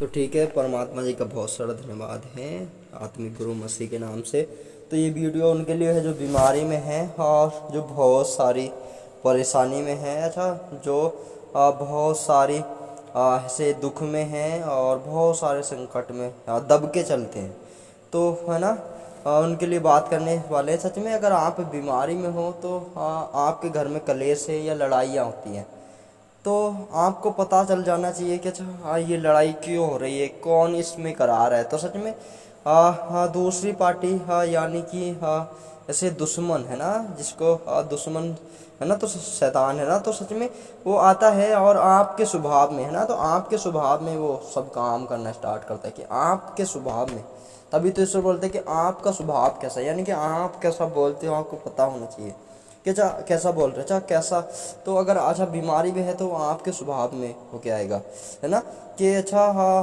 तो ठीक है, परमात्मा जी का बहुत सारा धन्यवाद है आत्मिक गुरु मसीह के नाम से। तो ये वीडियो उनके लिए है जो बीमारी में है और जो बहुत सारी परेशानी में है। अच्छा, जो बहुत सारी ऐसे दुख में हैं और बहुत सारे संकट में दब के चलते हैं, तो है ना, उनके लिए बात करने वाले हैं। सच में अगर आप बीमारी में हो तो आपके घर में कलेश है या लड़ाइयाँ होती हैं, तो आपको पता चल जाना चाहिए कि अच्छा हाँ, ये लड़ाई क्यों हो रही है, कौन इसमें करा रहा है। तो सच में हाँ, दूसरी पार्टी हाँ, यानी कि हाँ, ऐसे दुश्मन है ना, जिसको दुश्मन है ना, तो शैतान है ना, तो सच में वो आता है और आपके स्वभाव में है ना, तो आपके स्वभाव में वो सब काम करना स्टार्ट करता है कि आपके स्वभाव में। तभी तो ईश्वर बोलते हैं कि आपका स्वभाव कैसा है, यानी कि आप कैसा बोलते हो आपको पता होना चाहिए कि अच्छा कैसा बोल रहे, अच्छा कैसा। तो अगर अच्छा बीमारी में है तो आपके स्वभाव में हो क्या आएगा, है ना, कि अच्छा हाँ,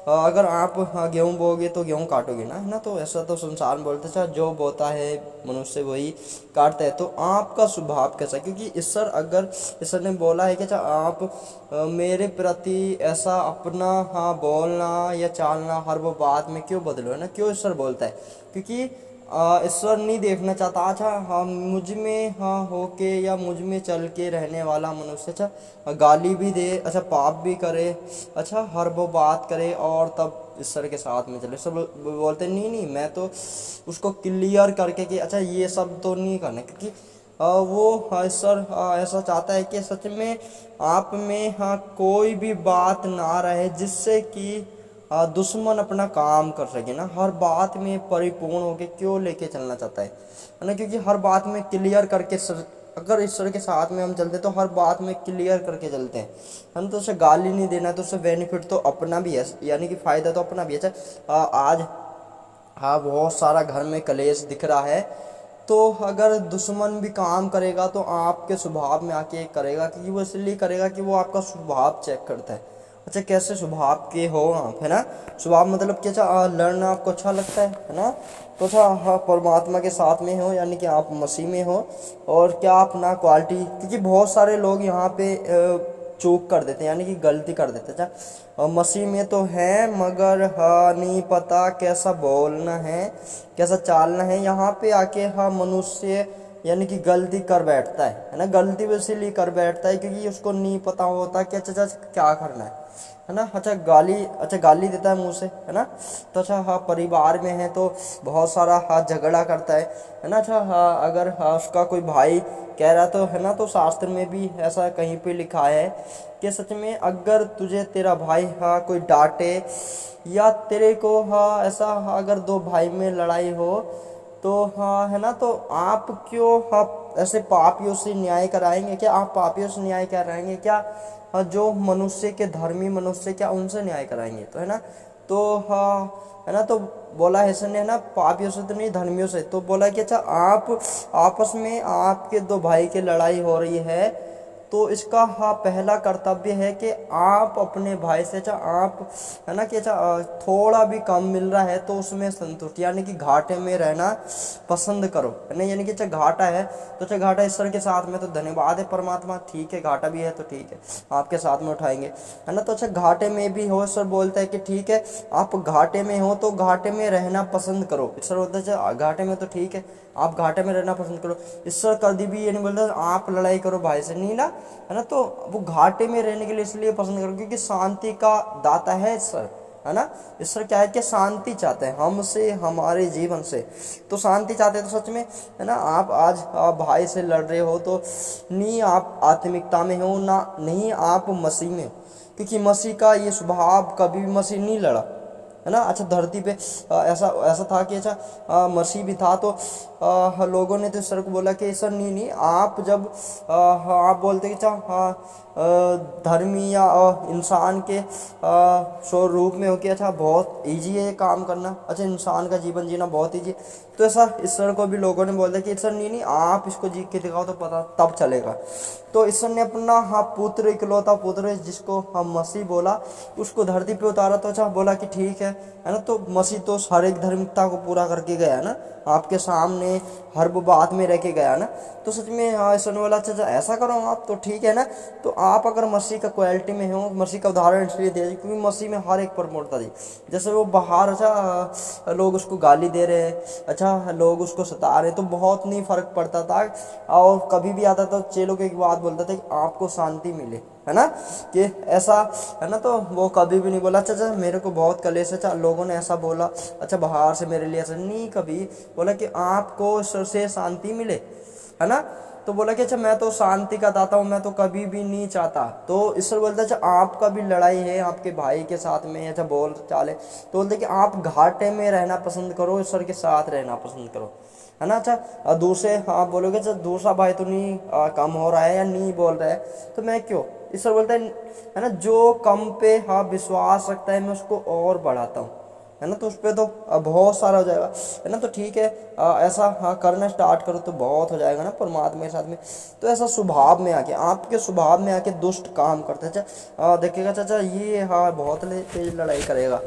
अगर आप हाँ गेहूँ बोगे तो गेहूँ काटोगे ना, है ना। तो ऐसा तो संसार में बोलते अच्छा जो बोता है मनुष्य वही काटता है। तो आपका स्वभाव कैसा, क्योंकि ईश्वर ने बोला है कि अच्छा आप मेरे प्रति ऐसा अपना हाँ बोलना या चालना हर वो बात में क्यों बदलो, है ना। क्यों ईश्वर बोलता है, क्योंकि ईश्वर नहीं देखना चाहता अच्छा हाँ मुझ में हाँ होके या मुझ में चल के रहने वाला मनुष्य अच्छा गाली भी दे, अच्छा पाप भी करे, अच्छा हर वो बात करे और तब ईश्वर के साथ में चले। सब बोलते नहीं नहीं, मैं तो उसको क्लियर करके कि अच्छा ये सब तो नहीं करना, क्योंकि वो ईश्वर ऐसा चाहता है कि सच में आप में हाँ कोई भी बात ना रहे जिससे कि दुश्मन अपना काम कर सके ना। हर बात में परिपूर्ण होके क्यों लेके चलना चाहता है ना, क्योंकि हर बात में क्लियर करके अगर ईश्वर के साथ में हम चलते तो हर बात में क्लियर करके चलते हैं हम। तो उसे गाली नहीं देना, तो उससे बेनिफिट तो अपना भी है, यानी कि फ़ायदा तो अपना भी है। अच्छा आज हाँ बहुत सारा घर में कलेश दिख रहा है, तो अगर दुश्मन भी काम करेगा तो आपके स्वभाव में आके करेगा, क्योंकि वो इसलिए करेगा कि वो आपका स्वभाव चेक करता है। अच्छा कैसे स्वभाव के हो आप, है ना। स्वभाव मतलब कि अच्छा लड़ना आपको अच्छा लगता है ना। तो अच्छा हाँ परमात्मा के साथ में हो, यानी कि आप मसीह में हो, और क्या अपना क्वालिटी, क्योंकि बहुत सारे लोग यहाँ पे चूक कर देते हैं, यानी कि गलती कर देते हैं। अच्छा मसीह में तो है मगर हाँ नहीं पता कैसा बोलना है कैसा चालना है। यहाँ पे आके हाँ मनुष्य यानी कि गलती कर बैठता है ना। गलती वो इसीलिए कर बैठता है क्योंकि उसको नहीं पता होता कि अच्छा अच्छा क्या करना है ना। अच्छा गाली देता है मुंह से, है ना। तो अच्छा हाँ परिवार में है तो बहुत सारा हाँ झगड़ा करता है ना। अच्छा हाँ अगर हाँ उसका कोई भाई कह रहा तो है ना, तो शास्त्र में भी ऐसा कहीं पे लिखा है कि सच में अगर तुझे तेरा भाई हाँ कोई डांटे या तेरे को हाँ ऐसा हाँ, अगर दो भाई में लड़ाई हो तो हाँ है ना, तो आप क्यों आप ऐसे पापियों से न्याय कराएंगे क्या, आप पापियों से न्याय कराएंगे क्या, हाँ जो मनुष्य के धर्मी मनुष्य क्या उनसे न्याय कराएंगे, तो है ना। तो हाँ है ना, तो बोला है इसने है ना पापियों से तो नहीं धर्मियों से। तो बोला कि अच्छा आप आपस में आपके दो भाई की लड़ाई हो रही है, तो इसका हाँ पहला कर्तव्य है कि आप अपने भाई से अच्छा आप है ना कि अच्छा थोड़ा भी कम मिल रहा है तो उसमें संतुष्ट, यानी कि घाटे में रहना पसंद करो, है ना। यानी कि अच्छा घाटा है तो अच्छा घाटा ईश्वर के साथ में तो धन्यवाद है परमात्मा, ठीक है घाटा भी है तो ठीक है आपके साथ में उठाएंगे, है ना। तो अच्छा घाटे में भी हो, ईश्वर बोलता है कि ठीक है आप घाटे में हो तो घाटे में रहना पसंद करो। ईश्वर बोलता है अच्छा घाटे में तो ठीक है आप घाटे में रहना पसंद करो। ईश्वर कभी भी ये नहीं बोलता आप लड़ाई करो भाई से, नहीं ना, है ना। तो वो घाटे में रहने के लिए इसलिए पसंद करो क्योंकि शांति का दाता है ईश्वर, है ना। ईश्वर क्या है कि शांति चाहते हैं हमसे हमारे जीवन से, तो शांति चाहते हैं। तो सच में है ना आप आज भाई से लड़ रहे हो तो नहीं आप आत्मिकता में हो ना, नहीं आप मसीह में हो, क्योंकि मसीह का ये स्वभाव कभी भी मसीह नहीं लड़ा, है ना। अच्छा धरती पे ऐसा ऐसा था कि अच्छा मसीह भी था तो लोगों ने तो ईश्वर को बोला कि ईश्वर नहीं नहीं आप जब आप बोलते कि अच्छा धर्मी या इंसान के स्वरूप में हो कि अच्छा बहुत ईजी है ये काम करना, अच्छा इंसान का जीवन जीना बहुत ईजी। तो ऐसा ईश्वर को भी लोगों ने बोला कि ईश्वर नहीं नहीं आप इसको जी के दिखाओ तो पता तब चलेगा। तो ईश्वर ने अपना हाँ पुत्र इकलौता पुत्र जिसको हम मसीह बोला उसको धरती पे उतारा, तो अच्छा बोला कि ठीक है ना। तो मसीह तो हर एक धार्मिकता को पूरा करके गया है ना, आपके सामने हर वो बात में रह के गया ना। तो सच में हाँ ईश्वर ने बोला अच्छा अच्छा ऐसा करो आप, तो ठीक है ना। तो आप अगर मसीह का क्वालिटी में हो, मसीह का उदाहरण इसलिए दिया क्योंकि मसीह में हर एक प्रमोटता थी। जैसे वो बाहर अच्छा लोग उसको गाली दे रहे हैं, अच्छा लोग उसको सता रहे, तो बहुत नहीं फर्क पड़ता था। और कभी भी आता था चेलों को एक बात बोलता था कि आपको शांति मिले, है ना, कि ऐसा है ना। तो वो कभी भी नहीं बोला अच्छा अच्छा मेरे को बहुत कलेश है, अच्छा लोगों ने ऐसा बोला, अच्छा बाहर से मेरे लिए ऐसा नहीं, कभी बोला कि आपको ईश्वर से शांति मिले, है ना। तो बोला कि अच्छा मैं तो शांति का दाता हूँ, मैं तो कभी भी नहीं चाहता। तो ईश्वर बोलता अच्छा आपका भी लड़ाई है आपके भाई के साथ में, अच्छा बोल चाले, तो बोलते कि आप घाटे में रहना पसंद करो, ईश्वर के साथ रहना पसंद करो, है ना। अच्छा दूसरे आप बोलोगे अच्छा दूसरा भाई तो नहीं कम हो रहा है या नहीं बोल रहा है, तो मैं क्यों, ईश्वर बोलता है ना, जो कम पे हाँ विश्वास रखता है मैं उसको और बढ़ाता हूँ, है ना। तो उस पर तो बहुत सारा हो जाएगा, है ना। तो ठीक है ऐसा हाँ करना स्टार्ट करो तो बहुत हो जाएगा ना परमात्मा के साथ में। तो ऐसा स्वभाव में आके, आपके स्वभाव में आके दुष्ट काम करते हैं, अच्छा देखिएगा चाचा ये हाँ बहुत तेज लड़ाई करेगा,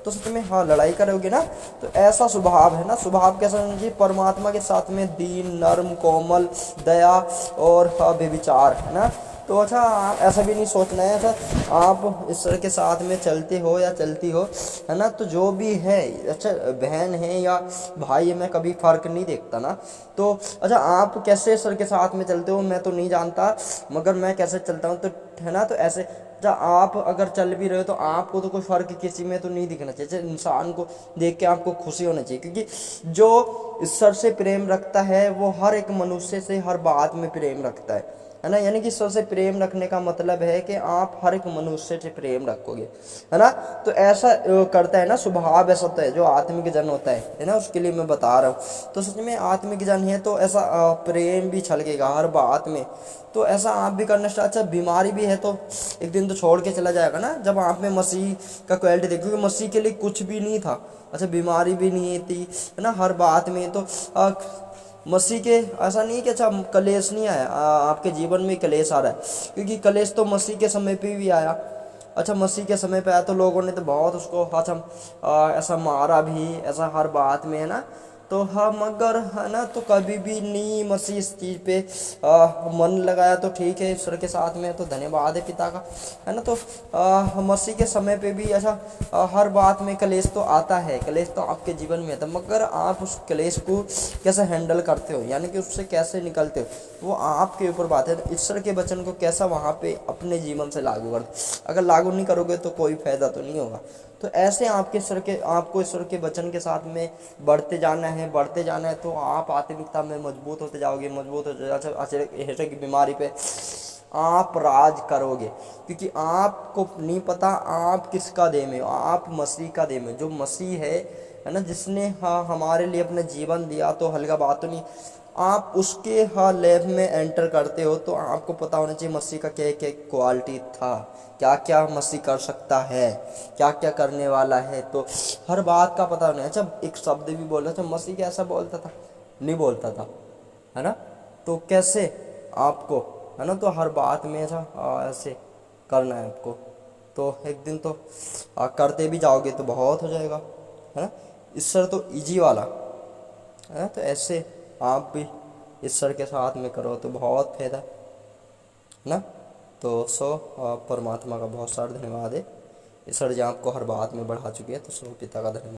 तो सच में हाँ लड़ाई करोगे ना। तो ऐसा स्वभाव है ना, स्वभाव कैसा होना चाहिए, परमात्मा के साथ में दीन नर्म कोमल दया और हाँ बेविचार, है ना। तो अच्छा आप ऐसा भी नहीं सोचना है अच्छा आप ईश्वर के साथ में चलते हो या चलती हो, है ना। तो जो भी है अच्छा बहन है या भाई है, मैं कभी फ़र्क नहीं देखता ना। तो अच्छा आप कैसे ईश्वर के साथ में चलते हो मैं तो नहीं जानता, मगर मैं कैसे चलता हूँ तो, है ना। तो ऐसे अच्छा आप अगर चल भी रहे हो तो आपको तो कोई फ़र्क किसी में तो नहीं दिखना चाहिए, इंसान को देख के आपको खुशी होनी चाहिए, क्योंकि जो ईश्वर से प्रेम रखता है वो हर एक मनुष्य से हर बात में प्रेम रखता है ना। यानी कि ईश्वर से प्रेम रखने का मतलब है कि आप हर एक मनुष्य से प्रेम रखोगे, है ना। तो ऐसा करता है ना, स्वभाव ऐसा होता है जो आत्मिक जन होता है ना, उसके लिए मैं बता रहा हूँ। तो सच में आत्मिक जन है तो ऐसा प्रेम भी छलकेगा हर बात में। तो ऐसा आप भी करना स्टार्ट, अच्छा बीमारी भी है तो एक दिन तो छोड़ के चला जाएगा ना, जब आप में मसीह का क्वालिटी देखो, क्योंकि मसीह के लिए कुछ भी नहीं था, अच्छा बीमारी भी नहीं थी, है ना, हर बात में। तो मसीह के ऐसा नहीं कि अच्छा कलेश नहीं आया, आपके जीवन में कलेश आ रहा है, क्योंकि कलेश तो मसीह के समय पे भी आया। अच्छा मसीह के समय पे आया तो लोगों ने तो बहुत उसको अच्छा ऐसा मारा भी, ऐसा हर बात में, है ना। तो हाँ मगर है ना, तो कभी भी नहीं मसीह इस चीज़ पे मन लगाया, तो ठीक है ईश्वर के साथ में, तो धन्यवाद है पिता का, है ना। तो मसीह के समय पे भी अच्छा हर बात में कलेश तो आता है, कलेश तो आपके जीवन में आता है, मगर आप उस कलेश को कैसे हैंडल करते हो, यानी कि उससे कैसे निकलते हो, वो आपके ऊपर बात है। ईश्वर के वचन को कैसा वहाँ पे अपने जीवन से लागू कर, अगर लागू नहीं करोगे तो कोई फायदा तो नहीं होगा। तो ऐसे आपको ईश्वर के वचन के साथ में बढ़ते जाना है, बढ़ते जाना है, तो आप आत्मिकता में मजबूत होते जाओगे, मजबूत होते जाओगे। अच्छा की बीमारी पे आप राज करोगे, क्योंकि आपको नहीं पता आप किसका देह में हो, आप मसीह का देह में, जो मसीह है ना, जिसने हाँ हमारे लिए अपना जीवन दिया, तो हल्का बात तो नहीं। आप उसके हाँ लैब में एंटर करते हो तो आपको पता होना चाहिए मसीह का क्या क्या क्वालिटी था, क्या क्या मसीह कर सकता है, क्या क्या करने वाला है, तो हर बात का पता होना। अच्छा एक शब्द भी बोल रहा था मसीह कैसा बोलता था, नहीं बोलता था, है ना। तो कैसे आपको, है ना, तो हर बात में ऐसा ऐसे करना है आपको, तो एक दिन तो करते भी जाओगे तो बहुत हो जाएगा, है ना। ईश्वर तो इजी वाला है ना, तो ऐसे आप भी ईश्वर के साथ में करो तो बहुत फायदा है ना। तो परमात्मा का बहुत सारा धन्यवाद है, ईश्वर जी आपको हर बात में बढ़ा चुके हैं, तो पिता का धन्यवाद।